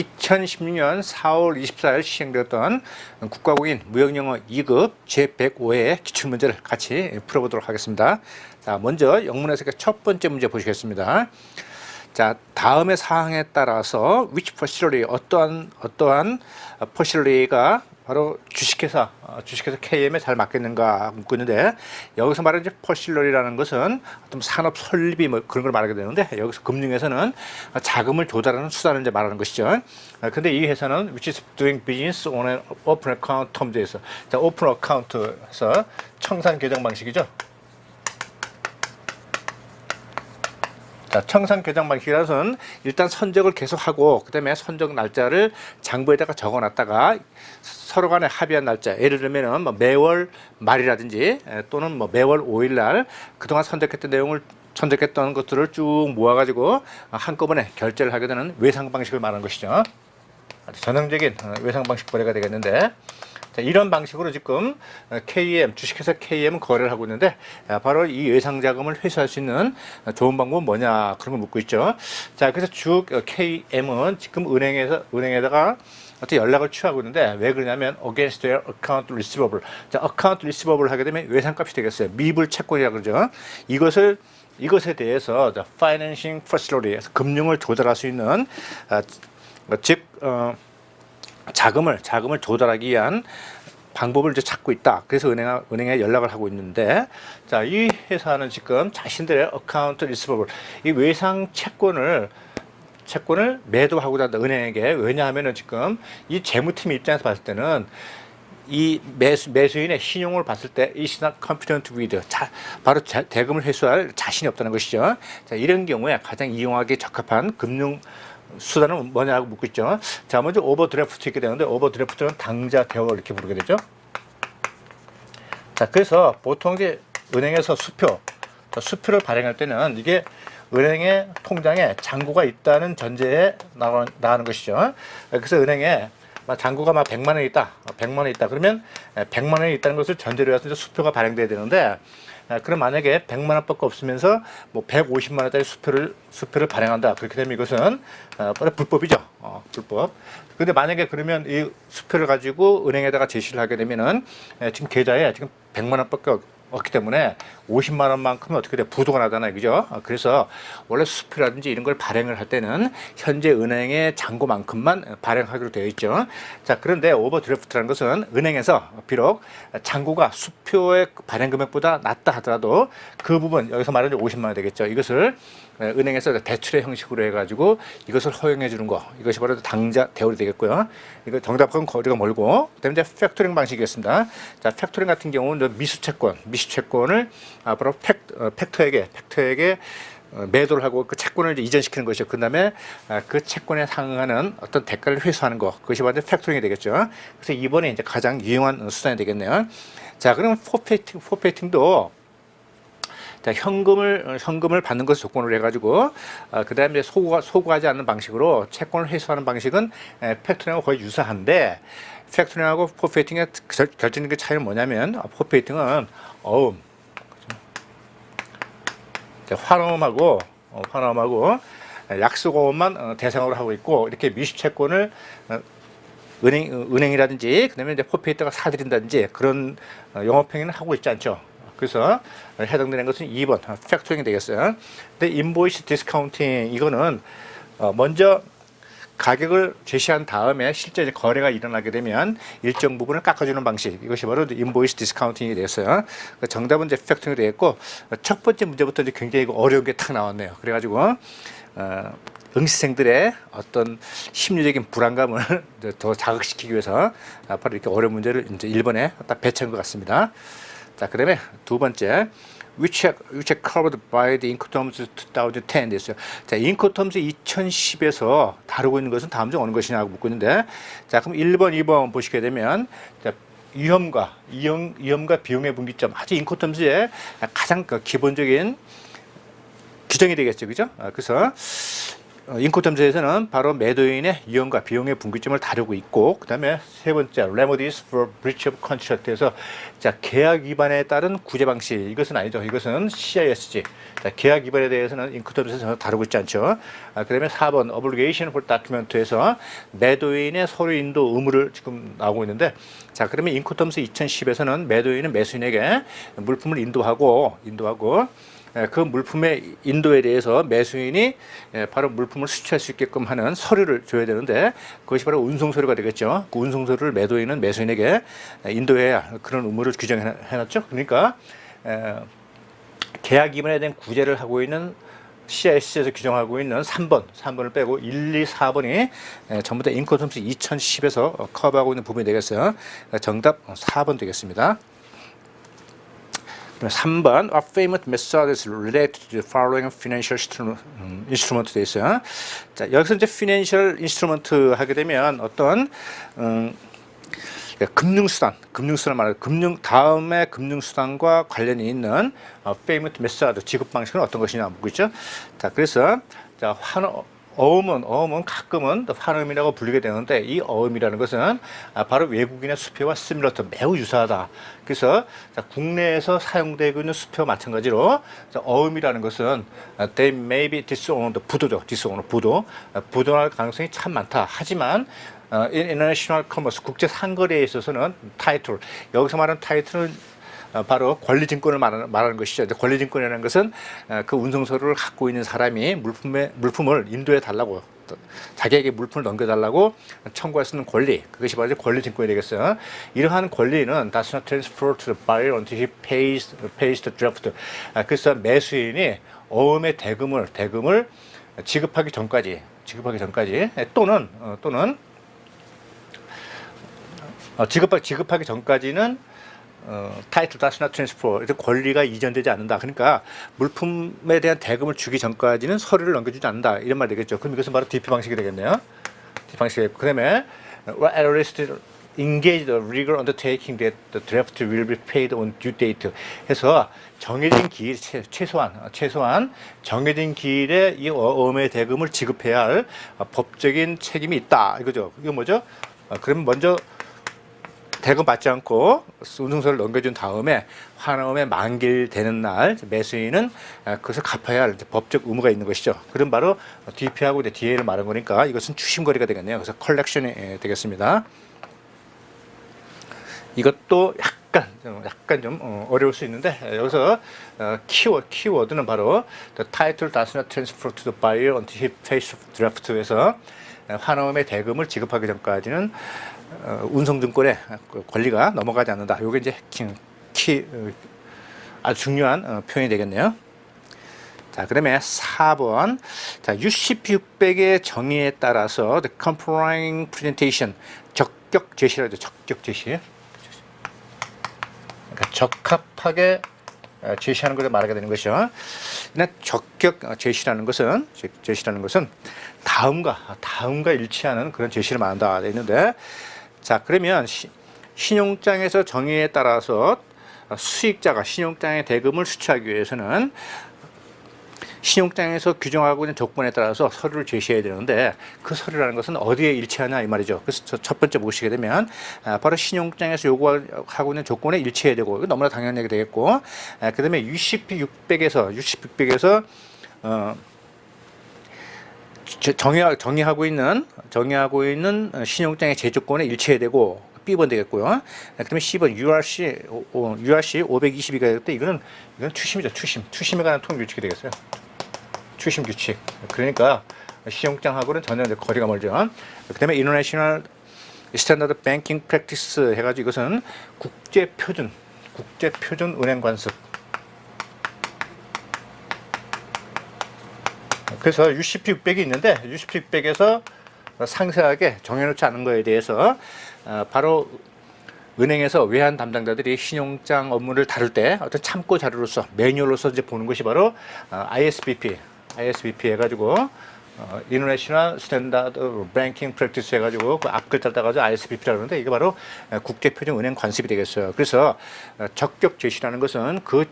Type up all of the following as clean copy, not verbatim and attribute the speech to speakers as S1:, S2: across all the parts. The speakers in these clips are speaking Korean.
S1: 2016년 4월 24일 시행되었던 국가공인 무역영어 2급 제105회 기출문제를 같이 풀어보도록 하겠습니다. 자, 먼저 영문에서 첫 번째 문제 보시겠습니다. 자, 다음의 사항에 따라서 which facility, 어떠한 facility가 바로 주식회사 KM에 잘 맞겠는가 묻고 있는데, 여기서 말하는 facility라는 것은 어떤 산업 설비 뭐 그런 걸 말하게 되는데, 여기서 금융에서는 자금을 조달하는 수단을 이제 말하는 것이죠. 근데 이 회사는 which is doing business on an open account terms에서, 자, open account에서 청산 계정 방식이죠. 자, 청산 계정 방식이라는 것은 일단 선적을 계속하고, 그 다음에 선적 날짜를 장부에다가 적어놨다가 서로 간에 합의한 날짜, 예를 들면 뭐 매월 말이라든지 또는 뭐 매월 5일날 그동안 선적했던 것들을 쭉 모아가지고 한꺼번에 결제를 하게 되는 외상 방식을 말하는 것이죠. 아주 전형적인 외상 방식 거래가 되겠는데, 자, 이런 방식으로 지금 KM, 주식회사 KM은 거래를 하고 있는데, 바로 이 외상 자금을 회수할 수 있는 좋은 방법은 뭐냐, 그런 걸 묻고 있죠. 자, 그래서 쭉 KM은 지금 은행에다가 어떻게 연락을 취하고 있는데, 왜 그러냐면 against their account receivable. 자, account receivable 하게 되면 외상값이 되겠어요. 미불 채권이라고 그러죠. 이것에 대해서 financing facility, 금융을 조달할 수 있는 자금을 조달하기 위한 방법을 이제 찾고 있다. 그래서 은행에 연락을 하고 있는데, 자, 이 회사는 지금 자신들의 어카운트 리시버블, 이 외상 채권을 매도하고자 한다, 은행에게. 왜냐하면은 지금 이 재무팀 입장에서 봤을 때는 이 매수인의 신용을 봤을 때 is not competent with, 바로 대금을 회수할 자신이 없다는 것이죠. 자, 이런 경우에 가장 이용하기 적합한 금융 수단은 뭐냐고 묻고 있죠. 자, 먼저 오버드래프트 있게 되는데, 오버드래프트는 당좌 대여 이렇게 부르게 되죠. 자, 그래서 보통 이제 은행에서 수표를 발행할 때는 이게 은행의 통장에 잔고가 있다는 전제에 나가는 것이죠. 그래서 은행에 잔고가 100만 원이 있다. 그러면 100만 원이 있다는 것을 전제로 해서 수표가 발행돼야 되는데, 그럼 만약에 100만 원밖에 없으면서 뭐 150만 원짜리 수표를 발행한다. 그렇게 되면 이것은 불법이죠. 불법. 근데 만약에 그러면 이 수표를 가지고 은행에다가 제시를 하게 되면은 지금 계좌에 지금 100만 원밖에 없기 때문에 50만 원만큼은 어떻게 돼? 부도가 나잖아요. 그죠? 그래서 원래 수표라든지 이런 걸 발행을 할 때는 현재 은행의 잔고만큼만 발행하기로 되어 있죠. 자, 그런데 오버드래프트라는 것은 은행에서 비록 잔고가 수표의 발행 금액보다 낮다 하더라도 그 부분, 여기서 말하는 50만 원 되겠죠. 이것을 은행에서 대출의 형식으로 해가지고 이것을 허용해 주는 거, 이것이 바로 당좌 대월이 되겠고요. 이거 정답하고는 거리가 멀고, 그다음에 이제 팩토링 방식이겠습니다. 자, 팩토링 같은 경우는 미수채권을 바로 팩터에게 매도를 하고 그 채권을 이제 이전시키는 것이죠. 그 다음에 그 채권에 상응하는 어떤 대가를 회수하는 것, 그것이 바로 팩토링이 되겠죠. 그래서 이번에 이제 가장 유용한 수단이 되겠네요. 자, 그럼 포페이팅도 자, 현금을 받는 것을 조건으로 해가지고, 그 다음에 소구하지 않는 방식으로 채권을 회수하는 방식은 팩토링하고 거의 유사한데, 팩토링하고 포페이팅의 결정적인 차이는 뭐냐면, 포페이팅은 환음하고 약속어만 대상으로 하고 있고, 이렇게 미수채권을 은행이라든지 그다음에 이제 포페이터가 사들인다든지 그런 영업행위는 하고 있지 않죠. 그래서 해당되는 것은 2번 팩토링이 되겠어요. 근데 인보이스 디스카운팅, 이거는 먼저 가격을 제시한 다음에 실제 이제 거래가 일어나게 되면 일정 부분을 깎아주는 방식, 이것이 바로 인보이스 디스카운팅이 되었어요. 정답은 이제 팩토링이 되겠고, 첫 번째 문제부터 이제 굉장히 어려운 게 탁 나왔네요. 그래가지고 응시생들의 어떤 심리적인 불안감을 더 자극시키기 위해서 바로 이렇게 어려운 문제를 이제 1번에 딱 배치한 것 같습니다. 자, 그다음에 두 번째, which are covered by the Incoterms 2010 됐어요. 자, Incoterms 2010에서 다루고 있는 것은 다음 중 어느 것이냐고 묻고 있는데, 자, 그럼 1번, 2번 보시게 되면, 자, 위험과 비용의 분기점, 아주 인코텀스의 가장 기본적인 규정이 되겠죠, 그죠? 그래서 인코텀스에서는 바로 매도인의 이용과 비용의 분기점을 다루고 있고, 그 다음에 세 번째 remedies for breach of contract에서 자 계약 위반에 따른 구제 방식, 이것은 아니죠. 이것은 CISG. 자, 계약 위반에 대해서는 인코텀스에서 다루고 있지 않죠. 그다음에 4번 obligation for document에서 매도인의 서류 인도 의무를 지금 나오고 있는데, 자 그러면 인코텀스 2010에서는 매도인은 매수인에게 물품을 인도하고 그 물품의 인도에 대해서 매수인이 바로 물품을 수취할 수 있게끔 하는 서류를 줘야 되는데, 그것이 바로 운송 서류가 되겠죠. 그 운송 서류를 매도인은 매수인에게 인도해야 그런 의무를 규정해놨죠. 그러니까 계약 위반에 대한 구제를 하고 있는 CIS에서 규정하고 있는 3번을 빼고 1, 2, 4번이 전부 다 인코텀스 2010에서 커버하고 있는 부분이 되겠어요. 정답 4번 되겠습니다. 3번 Our payment methods related to the following financial instrument 되어 있어요. 자, 여기서 이제 financial instrument 하게 되면 어떤 금융수단 말하는 다음에 금융수단과 관련이 있는 payment method 지급 방식은 어떤 것이냐 묻고 있죠. 자, 그래서 자, 어음은 가끔은 환음이라고 불리게 되는데, 이 어음이라는 것은 바로 외국인의 수표와 시밀러트 매우 유사하다. 그래서 국내에서 사용되고 있는 수표와 마찬가지로 어음이라는 것은 they may be disowned, 부도죠. disowned, 부도할 가능성이 참 많다. 하지만 in international commerce, 국제 상거래에 있어서는 타이틀, 여기서 말하는 타이틀은 바로 권리증권을 말하는 것이죠. 권리증권이라는 것은 그 운송서류를 갖고 있는 사람이 물품을 인도해 달라고, 자기에게 물품을 넘겨달라고 청구할 수 있는 권리, 그것이 바로 권리증권이 되겠어요. 이러한 권리는 does not transfer to the buyer until he pays the draft. 그래서 매수인이 어음의 대금을 지급하기 전까지 또는 지급하기 전까지는 타이틀 does not transfer, 권리가 이전되지 않는다. 그러니까 물품에 대한 대금을 주기 전까지는 서류를 넘겨주지 않는다, 이런 말이 되겠죠. 그럼 이것은 바로 DP 방식이 되겠네요. DP 방식이. 그다음에 at least engage the legal undertaking that the draft will be paid on due date. 해서 정해진 기일, 최소한 정해진 기일에 이 어음의 대금을 지급해야 할 법적인 책임이 있다, 이거죠. 이거 뭐죠? 그러면 먼저 대금 받지 않고 운송서를 넘겨준 다음에 환음에 만기되는 날 매수인은 그것을 갚아야 할 법적 의무가 있는 것이죠. 그럼 바로 DP하고 DA를 말한 거니까 이것은 추심거리가 되겠네요. 그래서 컬렉션이 되겠습니다. 이것도 약간 좀 어려울 수 있는데, 여기서 키워드는 바로 the title does not transfer to the buyer until he pays the draft에서 환음의 대금을 지급하기 전까지는 운송증권의 권리가 넘어가지 않는다. 이게 이제 아주 중요한 표현이 되겠네요. 자, 그러면 4번. 자, UCP600의 정의에 따라서 the complying presentation, 적격 제시라죠. 적격 제시. 그러니까 적합하게 제시하는 것을 말하게 되는 것이죠. 적격 제시라는 것은 다음과 일치하는 그런 제시를 말한다 되어 있는데, 자 그러면 신용장에서 정의에 따라서 수익자가 신용장의 대금을 수취하기 위해서는 신용장에서 규정하고 있는 조건에 따라서 서류를 제시해야 되는데, 그 서류라는 것은 어디에 일치하냐 이 말이죠. 그래서 첫 번째 보시게 되면 바로 신용장에서 요구하고 있는 조건에 일치해야 되고, 이거 너무나 당연한 얘기 되겠고, 그 다음에 UCP600에서 정의하고 있는 신용장의 제조건에 일치해야 되고, B번 되겠고요. 그다음에 C번 URC 522가 되겠다. 이거는 추심이죠. 추심에 관한 통규칙이 되겠어요. 추심 규칙. 그러니까 신용장하고는 전혀 거리가 멀죠. 그다음에 International Standard Banking Practice 해가지고 이것은 국제 표준 은행 관습. 그래서 UCP600이 있는데, UCP600에서 상세하게 정해놓지 않은 거에 대해서 바로 은행에서 외환 담당자들이 신용장 업무를 다룰 때 어떤 참고 자료로서 매뉴얼로서 이제 보는 것이 바로 ISBP 해가지고 International Standard Banking Practice 해가지고 그 앞글자 따가지고 ISBP라고 하는데, 이게 바로 국제표준 은행 관습이 되겠어요. 그래서 적격 제시라는 것은 그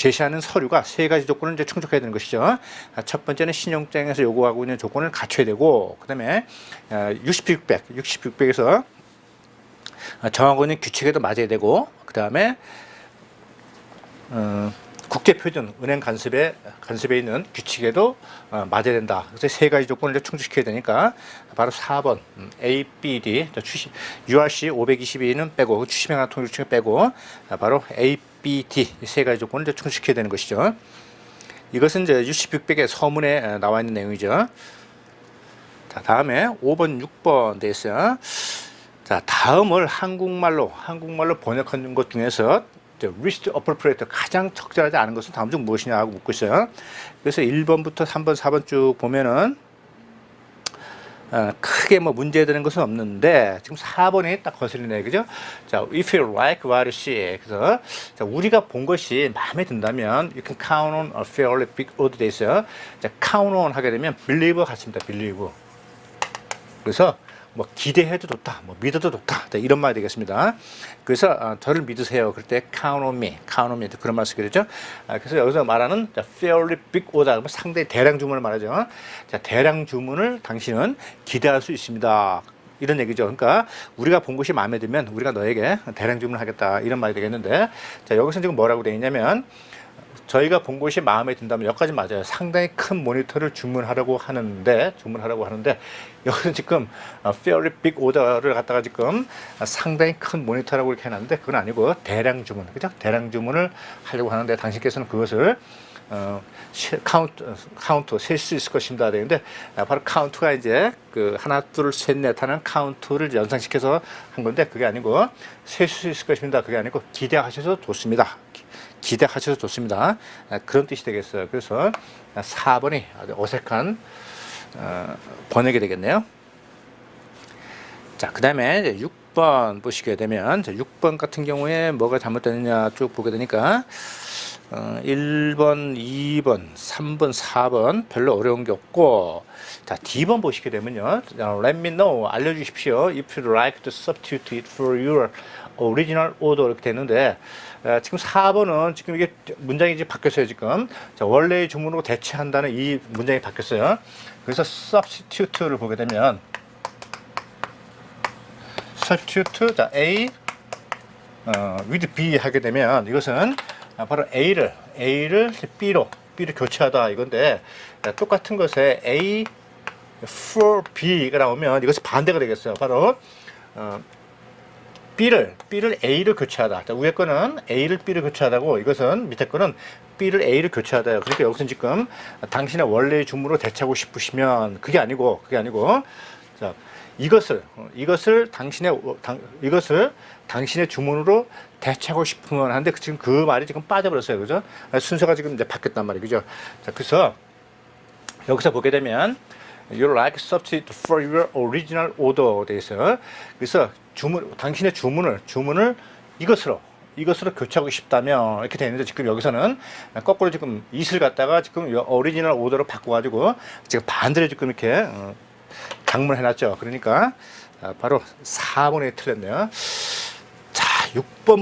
S1: 제시하는 서류가 세 가지 조건을 이제 충족해야 되는 것이죠. 첫 번째는 신용장에서 요구하고 있는 조건을 갖춰야 되고, 그 다음에 6600에서 정하고 있는 규칙에도 맞아야 되고, 그 다음에 국제표준 은행 간섭에 있는 규칙에도 맞아야 된다. 그래서 세 가지 조건을 이제 충족시켜야 되니까 바로 4번 A, B, D URC 522는 빼고 추심행하 통일증을 빼고 바로 A, B, D 세 가지 조건을 이제 충족시켜야 되는 것이죠. 이것은 이제 6600의 서문에 나와 있는 내용이죠. 자, 다음에 5번, 6번 돼 있어요. 자, 다음을 한국말로 번역한 것 중에서 least appropriate 가장 적절하지 않은 것은 다음 중 무엇이냐 하고 묻고 있어요. 그래서 1번부터 3번, 4번 쭉 보면은 크게 뭐 문제되는 것은 없는데 지금 4번이 딱 거슬리네요, 그죠? 자, if you like what you see. 그래서 자, 우리가 본 것이 마음에 든다면 you can count on a fairly big order 돼 있어요. 자, count on 하게 되면 believe 같습니다, believe. 그래서 뭐 기대해도 좋다, 뭐 믿어도 좋다, 이런 말이 되겠습니다. 그래서 저를 믿으세요. 그럴 때 count on me 그런 말 쓰게 되죠. 그래서 여기서 말하는 fairly big order, 상당히 대량 주문을 말하죠. 자, 대량 주문을 당신은 기대할 수 있습니다. 이런 얘기죠. 그러니까 우리가 본 것이 마음에 들면 우리가 너에게 대량 주문을 하겠다, 이런 말이 되겠는데, 자, 여기서 지금 뭐라고 되어 있냐면 저희가 본 것이 마음에 든다면 여기까지 맞아요. 상당히 큰 모니터를 주문하려고 하는데 여기는 지금 fairly big order를 갖다가 지금 상당히 큰 모니터라고 이렇게 해놨는데 그건 아니고 대량 주문, 그죠? 대량 주문을 하려고 하는데 당신께서는 그것을 카운트 셀 수 있을 것입니다. 되는데 바로 카운트가 이제 그 하나, 둘, 셋, 넷 하는 카운트를 연상시켜서 한 건데 그게 아니고 셀 수 있을 것입니다. 그게 아니고 기대하셔도 좋습니다. 기대하셔도 좋습니다. 그런 뜻이 되겠어요. 그래서 4번이 아주 어색한 번역이 되겠네요. 자, 그 다음에 6번 보시게 되면 6번 같은 경우에 뭐가 잘못되느냐 쭉 보게 되니까 1번, 2번, 3번, 4번 별로 어려운 게 없고, 자, D번 보시게 되면요. Let me know, 알려주십시오. If you like to substitute it for your original order 이렇게 되는데 지금 4번은 지금 이게 문장이 이제 바뀌었어요. 지금 자, 원래의 주문으로 대체한다는 이 문장이 바뀌었어요. 그래서 substitute를 보게 되면 substitute 자, A with B 하게 되면 이것은 바로 A를 B로 교체하다 이건데, 똑같은 것에 A for B가 나오면 이것이 반대가 되겠어요. 바로 B를 A를 교체하다. 자, 위에 거는 A를 B를 교체하다고, 이것은 밑에 거는 B를 A를 교체하다요. 그러니까 여기서 지금 당신의 원래의 주문으로 대체하고 싶으시면 그게 아니고 자, 이것을 당신의 주문으로 대체하고 싶으면 하는데 지금 그 말이 지금 빠져버렸어요. 그죠? 순서가 지금 이제 바뀌었단 말이죠. 그죠? 자, 그래서 여기서 보게 되면 you like substitute for your original order 돼 있어요. 그래서 당신의 주문을 이것으로 교체하고 싶다면 이렇게 되어 있는데, 지금 여기서는 거꾸로 지금 it을 갖다가 지금 오리지널 오더로 바꿔가지고 지금 반대로 지금 이렇게 강문을 해놨죠. 그러니까 바로 4번이 틀렸네요. 자, 6번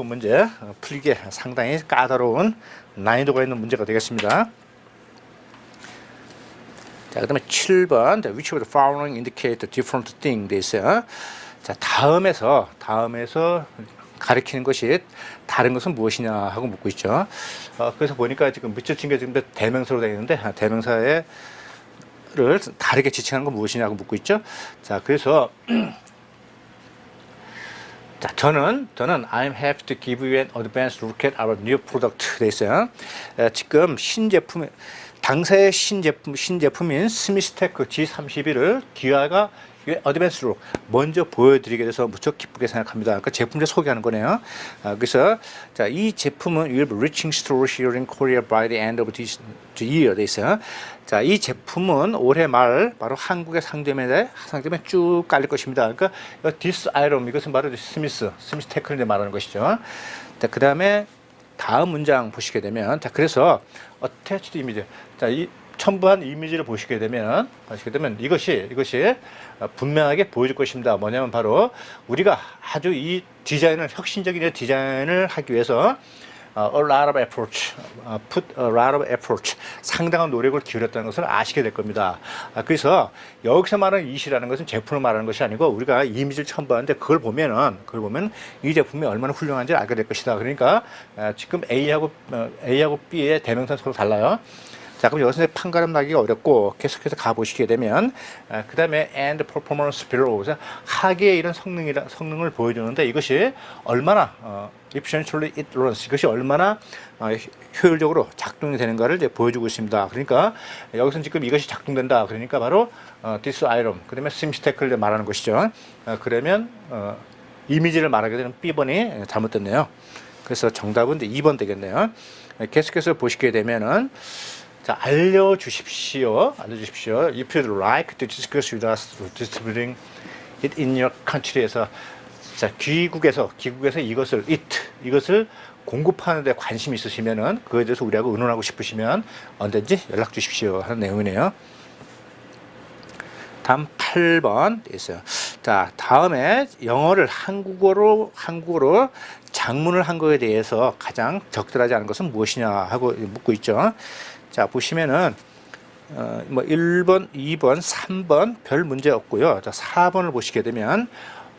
S1: 문제 풀기 상당히 까다로운 난이도가 있는 문제가 되겠습니다. 자, 그 다음에 7번 which of the following indicate a different thing 돼 있어요. 자, 다음에서 가리키는 것이 다른 것은 무엇이냐 하고 묻고 있죠. 그래서 보니까 지금 밑줄친 게 지금 대명사로 되어 있는데 대명사를 다르게 지칭하는 건 무엇이냐고 묻고 있죠. 자, 그래서 자, 저는 I'm happy to give you an advanced look at our new product 돼 있어요. 지금 당사의 신제품인 스미스테크 G31을 기아가 어드밴스 룩 먼저 보여드리게 돼서 무척 기쁘게 생각합니다. 그러니까 제품을 소개하는 거네요. 그래서 자, 이 제품은 will be reaching stores here in Korea by the end of this year 돼 있어요. 자, 이 제품은 올해 말 바로 한국의 상점에 쭉 깔릴 것입니다. 그러니까 this item 이것은 바로 스미스테크를 말하는 것이죠. 자, 그 다음에 다음 문장 보시게 되면, 자, 그래서 attached image, 자, 이 첨부한 이미지를 보시게 되면 이것이 분명하게 보여줄 것입니다. 뭐냐면 바로 우리가 아주 이 디자인을 혁신적인 디자인을 하기 위해서 a lot of effort, put a lot of effort, 상당한 노력을 기울였다는 것을 아시게 될 겁니다. 그래서 여기서 말하는 it이라는 것은 제품을 말하는 것이 아니고 우리가 이미지를 처음 봤는데 그걸 보면 이 제품이 얼마나 훌륭한지 알게 될 것이다. 그러니까 지금 A하고 B의 대명사는 서로 달라요. 자, 그럼 여기서 판가름 나기가 어렵고 계속해서 가보시게 되면 그 다음에 and performance below, 하계의 이런 성능을 보여주는데 이것이 얼마나 efficiently it runs, 이것이 얼마나 효율적으로 작동이 되는가를 이제 보여주고 있습니다. 그러니까 여기서 지금 이것이 작동된다. 그러니까 바로 this item, 그 다음에 심스테크를 말하는 것이죠. 그러면 이미지를 말하게 되는 B번이 잘못됐네요. 그래서 정답은 이제 2번 되겠네요. 계속해서 보시게 되면은 자, 알려주십시오. If you'd like to discuss with us distributing it in your country에서 자, 기국에서 이것을 공급하는 데 관심 있으시면은 그거에 대해서 우리하고 의논하고 싶으시면 언제든지 연락 주십시오 하는 내용이네요. 다음 8번 있어요. 자, 다음에 영어를 한국어로 작문을 한 거에 대해서 가장 적절하지 않은 것은 무엇이냐 하고 묻고 있죠. 자, 보시면은 뭐 1번, 2번, 3번 별 문제 없고요. 자, 4번을 보시게 되면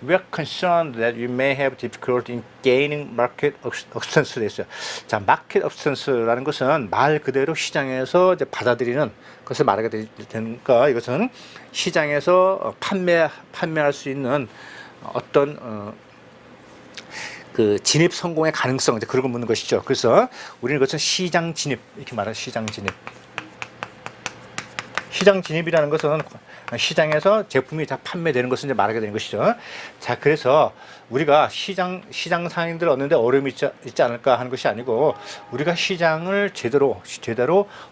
S1: We are concerned that you may have difficulty in gaining market acceptance 됐어요. 자, market acceptance라는 것은 말 그대로 시장에서 이제 받아들이는 것을 말하게 되니까 이것은 시장에서 판매할 수 있는 어떤 그 진입 성공의 가능성, 이제 그런 걸 묻는 것이죠. 그래서 우리는 그것은 시장 진입, 이렇게 말하는 시장 진입. 시장 진입이라는 것은 시장에서 제품이 다 판매되는 것을 이제 말하게 되는 것이죠. 자, 그래서 우리가 시장 상인들 얻는데 어려움이 있지 않을까 하는 것이 아니고 우리가 시장을 제대로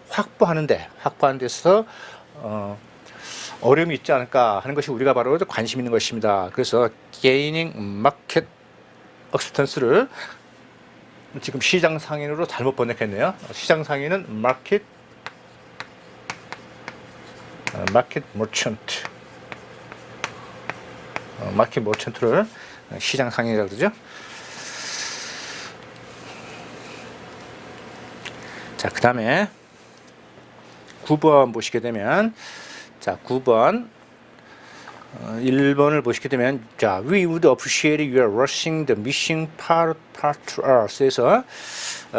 S1: 확보하는 데서 어려움이 있지 않을까 하는 것이 우리가 바로 관심 있는 것입니다. 그래서 gaining market acceptance를 지금 시장 상인으로 잘못 번역했네요. 시장 상인은 market merchant, 마켓 머천트를 시장 상인이라고 그러죠. 자, 그 다음에 9번 보시게 되면, 자, 9번 1번을 보시게 되면, 자, we would appreciate your rushing the missing part to us. 그래서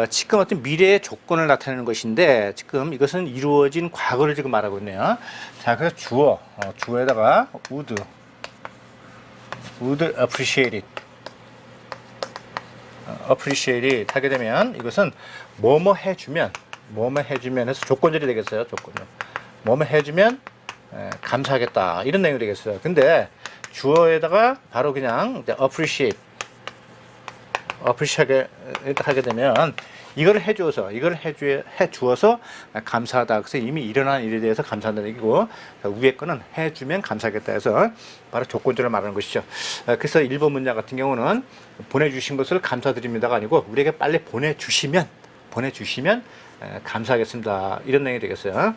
S1: 지금 어떤 미래의 조건을 나타내는 것인데 지금 이것은 이루어진 과거를 지금 말하고 있네요. 자, 그래서 주어에다가 would appreciate it 하게 되면 이것은 뭐뭐 해주면 해서 조건절이 되겠어요. 조건절. 뭐뭐 해주면 감사하겠다, 이런 내용이 되겠어요. 근데 주어에다가 바로 그냥 appreciate 하게 되면 이거를 해주어서 감사하다. 그래서 이미 일어난 일에 대해서 감사한다는 얘기고, 위에 거는 해주면 감사하겠다 해서 바로 조건절을 말하는 것이죠. 그래서 1번 문장 같은 경우는 보내주신 것을 감사드립니다가 아니고 우리에게 빨리 보내주시면 감사하겠습니다, 이런 내용이 되겠어요.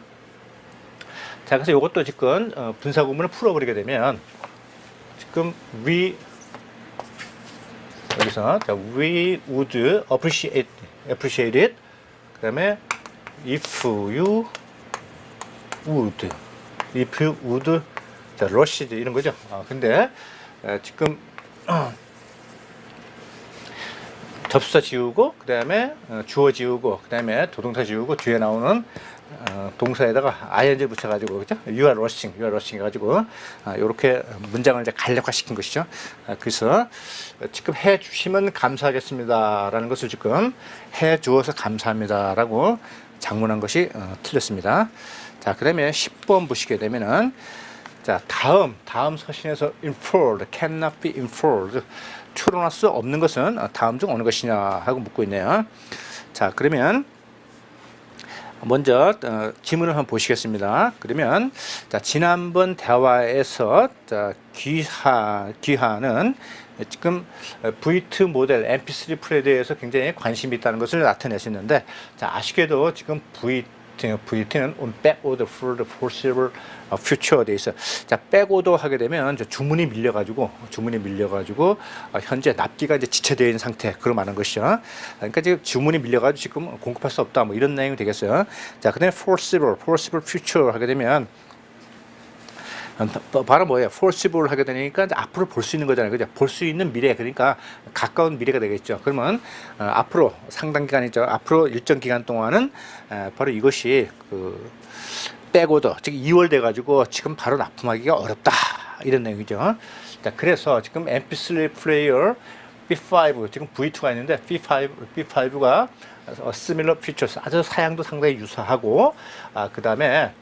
S1: 자, 그래서 이것도 지금 분사 구문을 풀어버리게 되면 지금 여기서 자, we would appreciate it. 그 다음에 if you would 자, rush 이런 거죠. 근데 지금 접수사 지우고 그 다음에 주어 지우고 그 다음에 도동사 지우고 뒤에 나오는 동사에다가 ing를 붙여가지고, 그죠? You are rushing 해가지고 이렇게 문장을 이제 간략화시킨 것이죠. 그래서 지금 해주시면 감사하겠습니다라는 것을 지금 해주어서 감사합니다라고 장문한 것이 틀렸습니다. 자, 그다음에 10번 보시게 되면은 자, 다음 서신에서 inferred, cannot be inferred, 추론할 수 없는 것은 다음 중 어느 것이냐 하고 묻고 있네요. 자, 그러면 먼저 지문을 한번 보시겠습니다. 그러면 자, 지난번 대화에서 자, 귀하는 지금 V2 모델 MP3 플에 대해서 굉장히 관심이 있다는 것을 나타내셨는데, 자, 아쉽게도 지금 VT는 on back order for the foreseeable future 돼 있어. 자, back order 하게 되면 주문이 밀려가지고 현재 납기가 이제 지체되어 있는 상태, 그걸 말하는 것이죠. 그러니까 지금 주문이 밀려가지고 지금 공급할 수 없다, 뭐 이런 내용이 되겠어요. 자, 그다음에 foreseeable future 하게 되면 바로 뭐예요? foreseeable 하게 되니까 이제 앞으로 볼 수 있는 거잖아요, 그죠? 볼 수 있는 미래, 그러니까 가까운 미래가 되겠죠. 그러면 앞으로 상당 기간이죠. 앞으로 일정 기간 동안은 바로 이것이 그 백오더, 즉 2월 돼가지고 지금 바로 납품하기가 어렵다, 이런 내용이죠. 자, 그래서 지금 MP3 플레이어 B5, 지금 V2가 있는데 B5가 similar features, 아주 사양도 상당히 유사하고, 그 다음에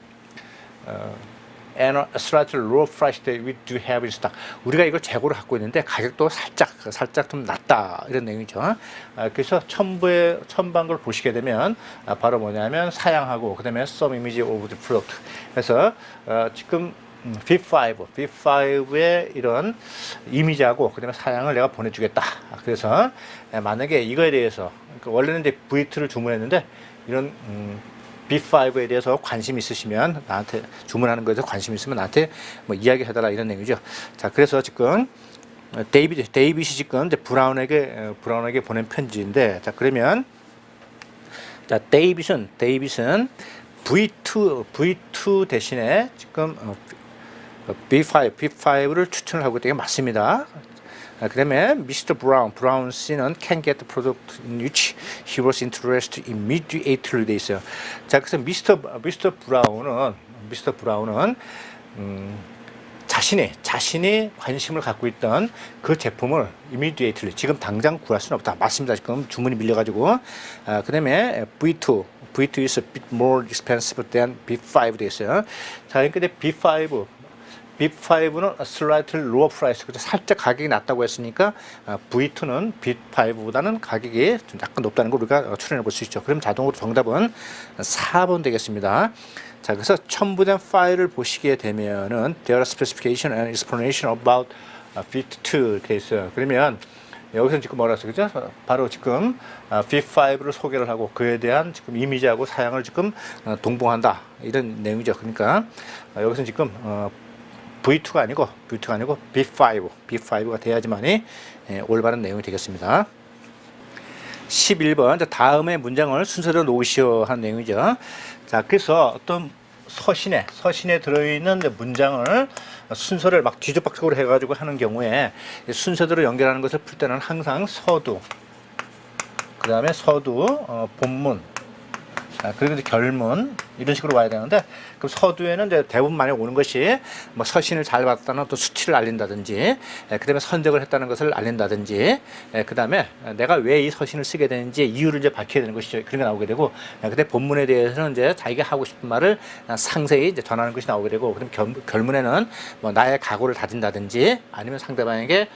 S1: and slightly lower price that we do have in stock. 우리가 이걸 재고를 갖고 있는데 가격도 살짝 좀 낮다, 이런 내용이죠. 그래서 첨부한 걸 보시게 되면 바로 뭐냐면 사양하고, 그다음에 some image of the product. 그래서 지금 B5의 이런 이미지하고 그다음에 사양을 내가 보내주겠다. 그래서 만약에 이거에 대해서, 그러니까 원래는 이제 V2를 주문했는데 이런 B5에 대해서 관심 있으시면 나한테, 주문하는 거에서 관심 있으면 나한테 뭐 이야기해달라, 이런 내용이죠. 자, 그래서 지금 데이빗이 지금 이제 브라운에게 보낸 편지인데, 자, 그러면 자, 데이빗은 V2 대신에 지금 B5를 추천을 하고 있는 게 맞습니다. 그 다음에 Mr. Brown 씨는 can get the product in which he was interested immediately 돼 있어요. 자, 그래서 Mr. Brown은 자신이 관심을 갖고 있던 그 제품을 immediately, 지금 당장 구할 수는 없다. 맞습니다. 지금 주문이 밀려가지고. 그 다음에 V2 is a bit more expensive than B5 돼 있어요. 자, 그러니까 B5는 slightly lower price, 살짝 가격이 낮다고 했으니까 V2는 B5보다는 가격이 좀 약간 높다는 걸 우리가 추론해 볼 수 있죠. 그럼 자동으로 정답은 4번 되겠습니다. 자, 그래서 첨부된 파일을 보시게 되면은 there are specification and explanation about B2 이렇게 있어요. 그러면 여기서 지금 뭐라 했어요, 그죠? 바로 지금 B5를 소개를 하고 그에 대한 지금 이미지하고 사양을 지금 동봉한다, 이런 내용이죠. 그러니까 여기서 지금 V2가 아니고 B5가 돼야지만이 올바른 내용이 되겠습니다. 11번, 다음의 문장을 순서대로 놓으시오 하는 내용이죠. 자, 그래서 어떤 서신에 들어있는 문장을 순서를 막 뒤죽박죽으로 해가지고 하는 경우에 순서대로 연결하는 것을 풀 때는 항상 서두, 그 다음에 본문, 그리고 이제 결문, 이런 식으로 와야 되는데, 그럼 서두에는 이제 대부분 많이 오는 것이 뭐 서신을 잘 받았다는 또 수치를 알린다든지, 그다음에 선적을 했다는 것을 알린다든지, 그다음에 내가 왜 이 서신을 쓰게 되는지 이유를 이제 밝혀야 되는 것이죠. 그런 게 나오게 되고, 그때 본문에 대해서는 이제 자기가 하고 싶은 말을 상세히 이제 전하는 것이 나오게 되고, 그다음 결문에는 뭐 나의 각오를 다진다든지, 아니면 상대방에게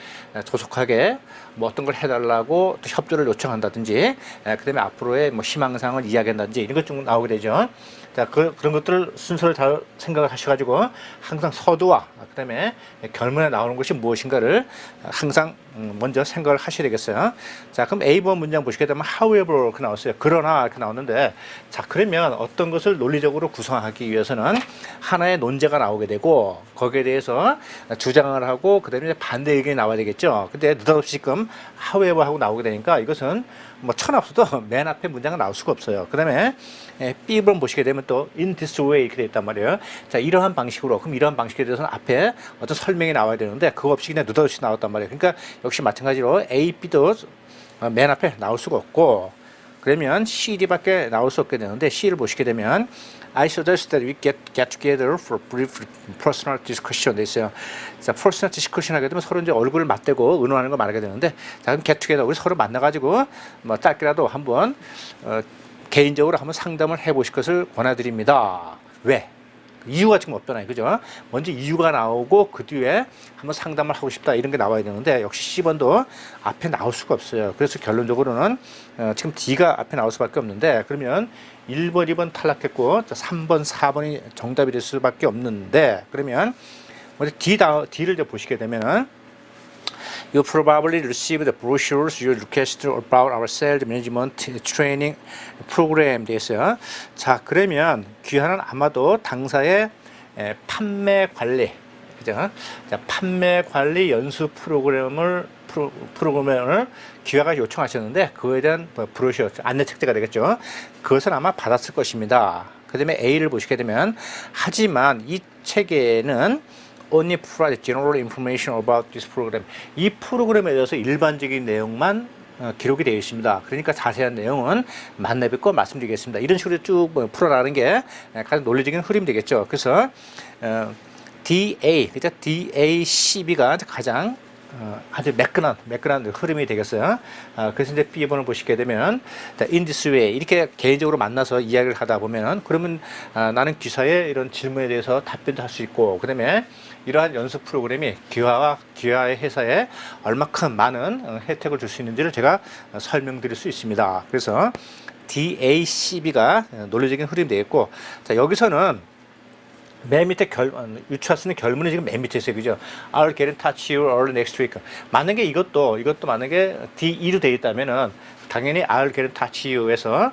S1: 조속하게 뭐 어떤 걸 해달라고 또 협조를 요청한다든지, 그다음에 앞으로의 뭐 희망사항을 이야기한다든지, 이런 것 좀 나오게 되죠. 자, 그런 것들 순서를 잘 생각을 하셔가지고 항상 서두와 그다음에 결문에 나오는 것이 무엇인가를 항상 먼저 생각을 하셔야 되겠어요. 자, 그럼 A번 문장 보시게 되면 however 이렇게 나왔어요. 그러나 이렇게 나오는데, 자, 그러면 어떤 것을 논리적으로 구성하기 위해서는 하나의 논제가 나오게 되고 거기에 대해서 주장을 하고 그다음에 반대 의견이 나와야 되겠죠. 근데 느닷없이 지금 however 하고 나오게 되니까 이것은 뭐 천없어도 맨 앞에 문장은 나올 수가 없어요. 그 다음에 B번 보시게 되면 또 in this way 이렇게 되어 있단 말이에요. 자, 이러한 방식으로, 그럼 이러한 방식에 대해서는 앞에 어떤 설명이 나와야 되는데 그거 없이 그냥 느닷없이 나왔단 말이에요. 그러니까 역시 마찬가지로 A, B도 맨 앞에 나올 수가 없고, 그러면 C, D밖에 나올 수 없게 되는데 C를 보시게 되면 I suggest that we get together for brief personal discussion 돼 있어요. 자, personal discussion 하게 되면 서로 이제 얼굴을 맞대고 의논하는 걸 말하게 되는데, 자, 그럼 get together, 우리 서로 만나가지고 뭐 짧게라도 한번 개인적으로 한번 상담을 해보실 것을 권해드립니다. 왜? 이유가 지금 없잖아요, 그죠? 먼저 이유가 나오고 그 뒤에 한번 상담을 하고 싶다, 이런 게 나와야 되는데 역시 C번도 앞에 나올 수가 없어요. 그래서 결론적으로는 지금 D가 앞에 나올 수밖에 없는데, 그러면 1번, 2번 탈락했고 3번, 4번이 정답이 될 수밖에 없는데, 그러면 먼저 D를 이제 보시게 되면은 You probably received the brochures you requested about our sales management training program 되어 있어요. 자, 그러면 귀하는 아마도 당사의 판매 관리, 그죠? 자, 판매 관리 연수 프로그램을 귀하가 요청하셨는데 그거에 대한 브로셔, 안내 책자가 되겠죠. 그것은 아마 받았을 것입니다. 그 다음에 A를 보시게 되면 하지만 이 책에는 only provide general information about this program. 이 프로그램에 대해서 일반적인 내용만 기록이 되어 있습니다. 그러니까 자세한 내용은 만나 뵙고 말씀드리겠습니다. 이런 식으로 쭉 풀어나가는 게 가장 논리적인 흐름이 되겠죠. 그래서 DA, 그러니까 DACB가 가장 아주 매끈한 흐름이 되겠어요. 그래서 이제 B번을 보시게 되면 in this way 이렇게 개인적으로 만나서 이야기를 하다 보면 그러면 나는 기사의 이런 질문에 대해서 답변도 할 수 있고 그다음에 이러한 연습 프로그램이 기아의 회사에 얼마큼 많은 혜택을 줄 수 있는지를 제가 설명드릴 수 있습니다. 그래서 DACB가 논리적인 흐름이 되겠고, 자 여기서는 맨 밑에 유추할 수 있는 결문이 지금 맨 밑에 있어요. 그죠? I'll get in touch you early next week. 만약에 이것도 만약에 DE로 되어 있다면은 당연히 I'll get in touch you에서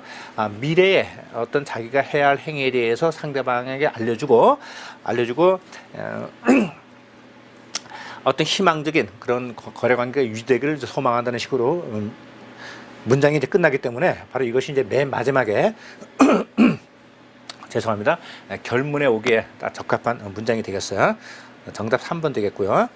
S1: 미래에 어떤 자기가 해야 할 행위에 대해서 상대방에게 알려주고 어떤 희망적인 그런 거래 관계가 유지되기를 소망한다는 식으로 문장이 이제 끝나기 때문에 바로 이것이 이제 맨 마지막에 죄송합니다. 결문에 오기에 딱 적합한 문장이 되겠어요. 정답 3번 되겠고요.